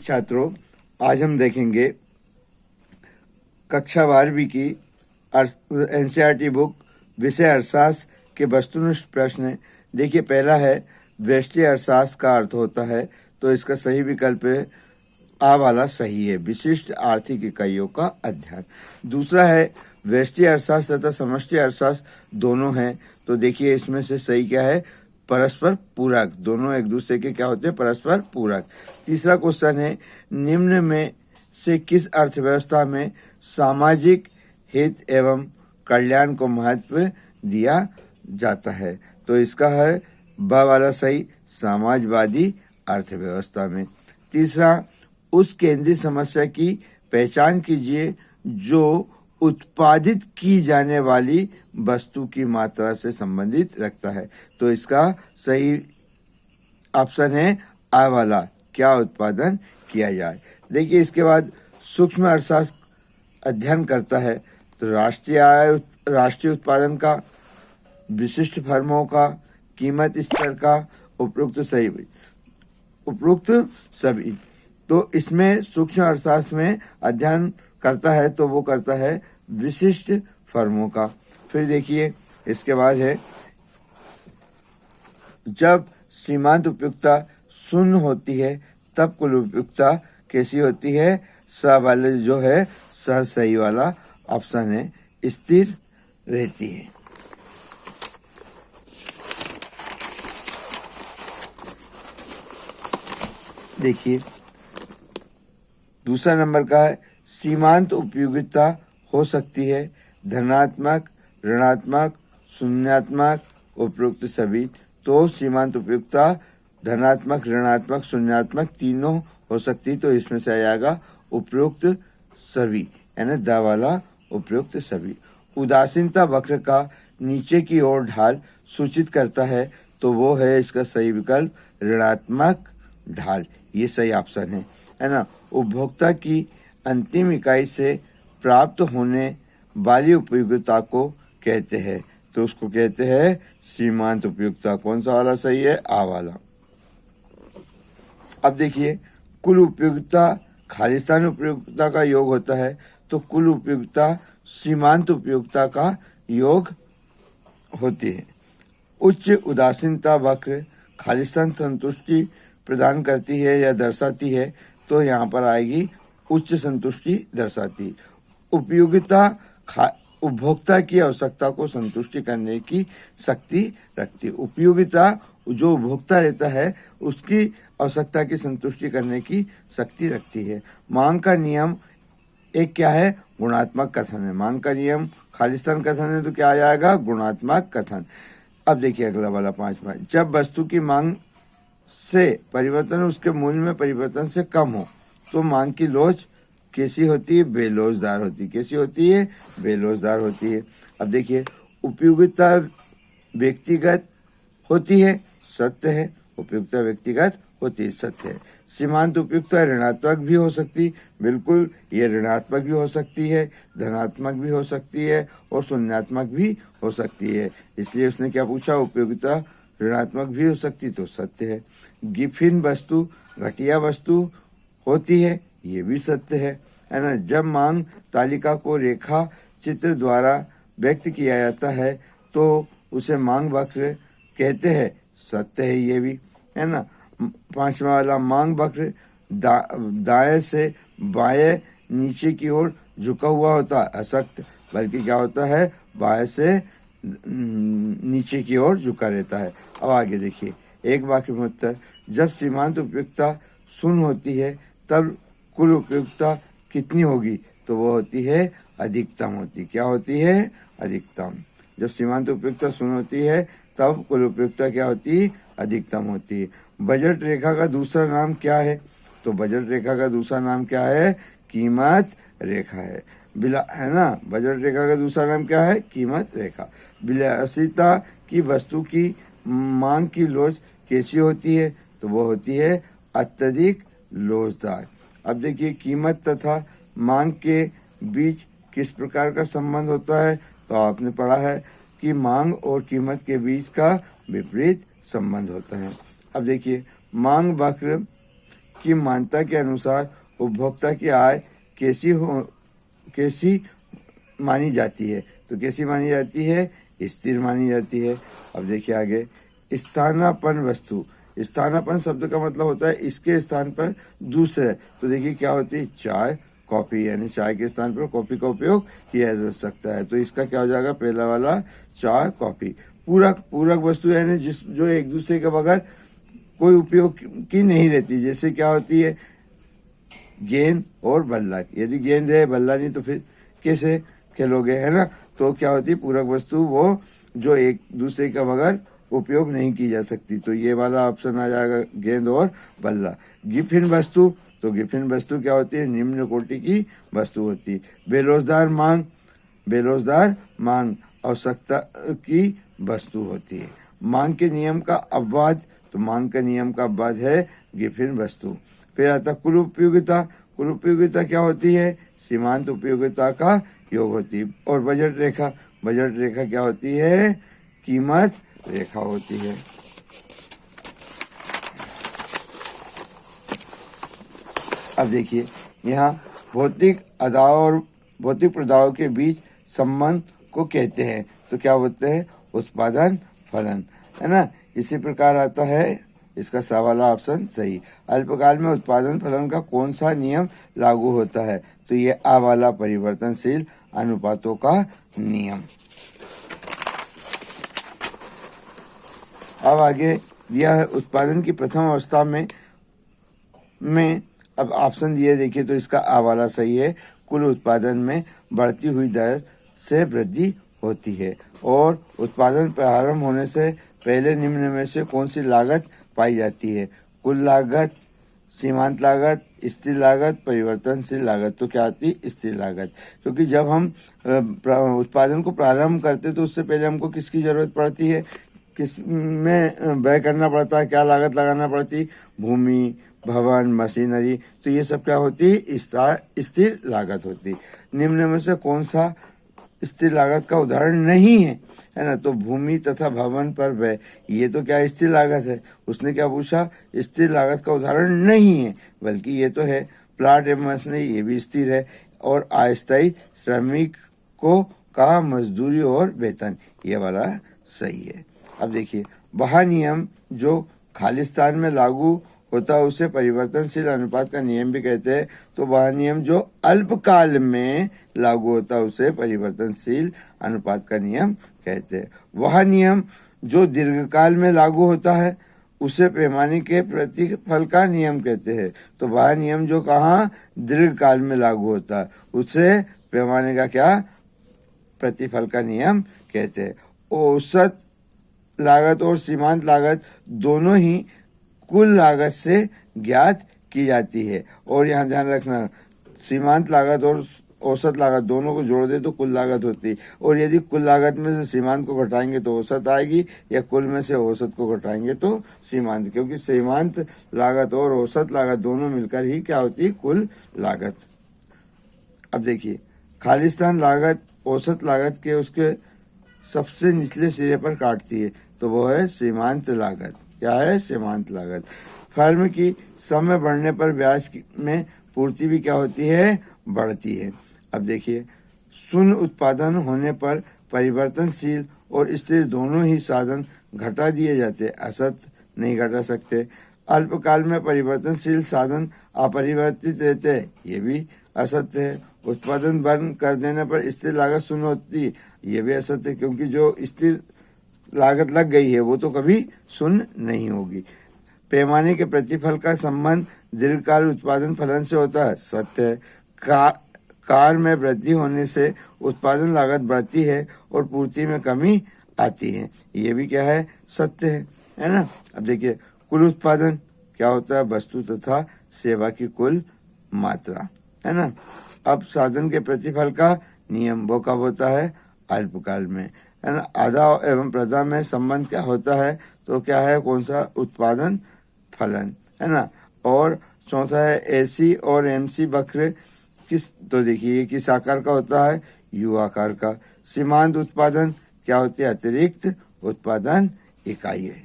छात्रों, आज हम देखेंगे कक्षा 12वीं की एनसीईआरटी बुक विषय अर्थशास्त्र के वस्तुनिष्ठ प्रश्न। देखिए, पहला है व्यष्टि अर्थशास्त्र का अर्थ होता है, तो इसका सही विकल्प है आ वाला सही है, विशिष्ट आर्थिक इकाइयों का अध्ययन। दूसरा है व्यष्टि अर्थशास्त्र तथा समष्टि अर्थशास्त्र दोनों हैं, तो देखिए इसमें से सही क्या है, परस्पर पूरक, दोनों एक दूसरे के क्या होते हैं, परस्पर पूरक। तीसरा क्वेश्चन है निम्न में से किस अर्थव्यवस्था में सामाजिक हित एवं कल्याण को महत्व दिया जाता है, तो इसका है ब वाला सही, समाजवादी अर्थव्यवस्था में। तीसरा, उस केंद्रीय समस्या की पहचान कीजिए जो उत्पादित की जाने वाली वस्तु की मात्रा से संबंधित रखता है, तो इसका सही ऑप्शन है आ वाला, क्या उत्पादन किया जाए। देखिए, इसके बाद सूक्ष्म अर्थशास्त्र अध्ययन करता है, तो राष्ट्रीय आय, राष्ट्रीय उत्पादन का, विशिष्ट फर्मों का, कीमत स्तर का, उपरोक्त सभी। तो इसमें सूक्ष्म अर्थशास्त्र में अध्ययन करता है, तो वो करता है विशिष्ट फर्मों का। फिर देखिए, इसके बाद है जब सीमांत उपयुक्तता शून्य होती है तब कुल उपयुक्तता कैसी होती है, स वाले जो है सही वाला ऑप्शन है, स्थिर रहती है। देखिए, दूसरा नंबर का है सीमांत उपयोगिता हो सकती है धनात्मक, ऋणात्मक, शून्यात्मक, उपरोक्त सभी। तो सीमांत उपयोगिता धनात्मक, ऋणात्मक, शून्यात्मक तीनों हो सकती, तो इसमें से आ जाएगा उपरोक्त सभी, यानी द वाला उपरोक्त सभी। उदासीनता वक्र का नीचे की ओर ढाल सूचित करता है, तो वो है इसका सही विकल्प ऋणात्मक ढाल, ये सही ऑप्शन है ना। उपभोक्ता की अंतिम इकाई से प्राप्त होने वाली उपयोगिता को कहते हैं, तो उसको कहते हैं सीमांत उपयोगिता। कौन सा वाला सही है, आ वाला। अब देखिए, कुल उपयोगिता खालिस्तान उपयोगिता का योग होता है, तो कुल उपयोगिता सीमांत उपयोगिता का योग होती है। उच्च उदासीनता वक्र खालिस्तान संतुष्टि प्रदान करती है या दर्शाती है, तो यहाँ पर आएगी उच्च संतुष्टि दर्शाती। उपयोगिता उपभोक्ता की आवश्यकता को संतुष्टि करने की शक्ति रखती है। उपयोगिता जो उपभोक्ता रहता है उसकी आवश्यकता की संतुष्टि करने की शक्ति रखती है। मांग का नियम एक क्या है, गुणात्मक कथन है। मांग का नियम खालिस्तान कथन है, तो क्या आ जाएगा, गुणात्मक कथन। अब देखिए अगला वाला पांचवा, जब वस्तु की मांग से परिवर्तन उसके मूल्य में परिवर्तन से कम हो, तो मांग की लोच कैसी होती है, बेलोचदार होती है। कैसी होती है, बेलोचदार होती है। अब देखिए, उपयोगिता व्यक्तिगत होती है, सत्य है। उपयोगिता व्यक्तिगत होती है, सत्य है। सीमांत उपयोगिता ऋणात्मक भी हो सकती, बिल्कुल, ये ऋणात्मक भी हो सकती है, धनात्मक भी हो सकती है और शून्यात्मक भी हो सकती है। इसलिए उसने क्या पूछा, उपयोगिता ऋणात्मक भी हो सकती, तो सत्य है। गिफिन वस्तु घटिया वस्तु होती है, ये भी सत्य है ना। जब मांग तालिका को रेखा चित्र द्वारा व्यक्त किया जाता है, तो उसे मांग वक्र कहते हैं, सत्य है, ये भी है ना। पांचवा वाला, मांग वक्र दाएं से बाएं नीचे की ओर झुका हुआ होता है, असत्य, बल्कि क्या होता है, बाएं से नीचे की ओर झुका रहता है। अब आगे देखिए, एक वाक्य में उत्तर, जब सीमांत उपयोगिता शून्य होती है तब कुल उपयोगिता कितनी होगी, तो वो होती है अधिकतम होती। क्या होती है, अधिकतम। जब सीमांत उपयोगिता शून्य होती है तब कुल उपयोगिता क्या होती है, अधिकतम होती है। बजट रेखा का दूसरा नाम क्या है, तो बजट रेखा का दूसरा नाम क्या है, कीमत रेखा है ना। बजट रेखा का दूसरा नाम क्या है, कीमत रेखा। विलासिता की वस्तु की मांग की लोच कैसी होती है, तो वो होती है अत्यधिक लोचदार। अब देखिए, कीमत तथा मांग के बीच किस प्रकार का संबंध होता है, तो आपने पढ़ा है कि मांग और कीमत के बीच का विपरीत संबंध होता है। अब देखिए, मांग वक्र की मान्यता के अनुसार उपभोक्ता की आय कैसी मानी जाती है? तो कैसी मानी जाती है? स्थिर मानी जाती है। अब देखिए आगे, स्थानापन्न वस्तु। स्थानापन्न शब्द का मतलब होता है इसके स्थान पर दूसरे। तो देखिए क्या होती है? चाय, कॉफी, यानी चाय के स्थान पर कॉफी का उपयोग किया जा सकता है। तो इसका क्या हो जाएगा? पहला वाला चाय, कॉफी। पूरक वस्तु यानी जो एक दूसरे के बगैर कोई उपयोग की नहीं रहती। जैसे क्या होती है? गेंद और बल्ला। यदि गेंद है, बल्ला नहीं, तो फिर कैसे खेलोगे, है ना? तो क्या होती है? पूरक वस्तु वो जो एक दूसरे के बगैर उपयोग नहीं की जा सकती। तो ये वाला ऑप्शन आ जाएगा, गेंद और बल्ला। गिफिन वस्तु। तो गिफिन वस्तु क्या होती है? निम्न कोटि की वस्तु होती है। बेरोजगार मांग आवश्यकता की वस्तु होती है। मांग के नियम का अपवाद। तो मांग का नियम का अपवाद है गिफिन वस्तु। फिर आता कुल उपयोगिता। कुल उपयोगिता क्या होती है? सीमांत उपयोगिता का योग होती है। और बजट रेखा क्या होती है? कीमत रेखा होती है। अब देखिए, यहाँ भौतिक अदाओं और भौतिक प्रदाओं के बीच संबंध को कहते हैं। तो क्या बोलते हैं? उत्पादन फलन, है ना? इसी प्रकार आता है इसका सा वाला ऑप्शन सही। अल्पकाल में उत्पादन फलन का कौन सा नियम लागू होता है? तो ये आ वाला परिवर्तनशील अनुपातों का नियम। अब आगे दिया है उत्पादन की प्रथम अवस्था में अब ऑप्शन दिए, देखिए तो इसका आ वाला सही है। कुल उत्पादन में बढ़ती हुई दर से वृद्धि होती है। और उत्पादन प्रारंभ होने से पहले निम्न में से कौन सी लागत पाई जाती है? कुल लागत, सीमांत लागत, स्थिर लागत, परिवर्तनशील लागत। तो क्या आती है? स्थिर लागत। क्योंकि जब हम उत्पादन को प्रारंभ करते तो उससे पहले हमको किसकी जरूरत पड़ती है? किस में व्यय करना पड़ता है? क्या लागत लगाना पड़ती? भूमि, भवन, मशीनरी। तो ये सब क्या होती है? स्थिर लागत होती। निम्न में से कौन सा स्थिर लागत का उदाहरण नहीं है? है ना? तो भूमि तथा भवन पर व्यय, ये तो क्या स्थिर लागत है? उसने क्या पूछा? स्थिर लागत का उदाहरण नहीं है, बल्कि ये तो है। प्लांट एवं मशीनरी, ये भी स्थिर है। और अस्थायी श्रमिकों का मजदूरी और वेतन, ये वाला सही है। अब देखिए, वह नियम जो खालिस्तान में लागू होता है उसे परिवर्तनशील अनुपात का नियम भी कहते हैं। तो वह नियम जो अल्पकाल में लागू होता है उसे परिवर्तनशील अनुपात का नियम कहते हैं। वह नियम जो दीर्घकाल में लागू होता है उसे पैमाने के प्रतिफल का नियम कहते हैं। तो वह नियम जो कहाँ दीर्घकाल में लागू होता है उसे पैमाने का क्या? प्रतिफल का नियम कहते हैं। औसत लागत और सीमांत लागत दोनों ही कुल लागत से ज्ञात की जाती है। और यहाँ ध्यान रखना, सीमांत लागत और औसत लागत दोनों को जोड़ दे तो कुल लागत होती है। और यदि कुल लागत में से सीमांत को घटाएंगे तो औसत आएगी, या कुल में से औसत को घटाएंगे तो सीमांत। क्योंकि सीमांत लागत और औसत लागत दोनों मिलकर ही क्या होती है? कुल लागत। अब देखिए, खालिस्तान लागत औसत लागत के उसके सबसे निचले सिरे पर काटती है। तो वो है सीमांत लागत। क्या है? सीमांत लागत। फर्म की समय बढ़ने पर ब्याज में पूर्ति भी क्या होती है? बढ़ती है। अब देखिए, शून्य उत्पादन होने पर परिवर्तनशील और स्थिर दोनों ही साधन घटा दिए जाते, असत नहीं घटा सकते। अल्पकाल में परिवर्तनशील साधन अपरिवर्तित रहते, ये भी असत्य है। उत्पादन बंद कर देने पर स्थिर लागत शून्य होती, ये भी असत्य है। क्योंकि जो स्थिर लागत लग गई है वो तो कभी शून्य नहीं होगी। पैमाने के प्रतिफल का संबंध दीर्घकाल उत्पादन फलन से होता है, सत्य है। कार में वृद्धि होने से उत्पादन लागत बढ़ती है और पूर्ति में कमी आती है, ये भी क्या है? सत्य है ना? अब देखिए, कुल उत्पादन क्या होता है? वस्तु तथा सेवा की कुल मात्रा, है ना? अब साधन के प्रतिफल का नियम वो कब होता है? अल्पकाल में, है ना? आधा एवं प्रदा में संबंध क्या होता है? तो क्या है? कौन सा? उत्पादन फलन, है ना? और चौथा है एसी और एमसी वक्र किस? तो देखिए, किस आकार का होता है? यू आकार का। सीमांत उत्पादन क्या होती है? अतिरिक्त उत्पादन इकाई है।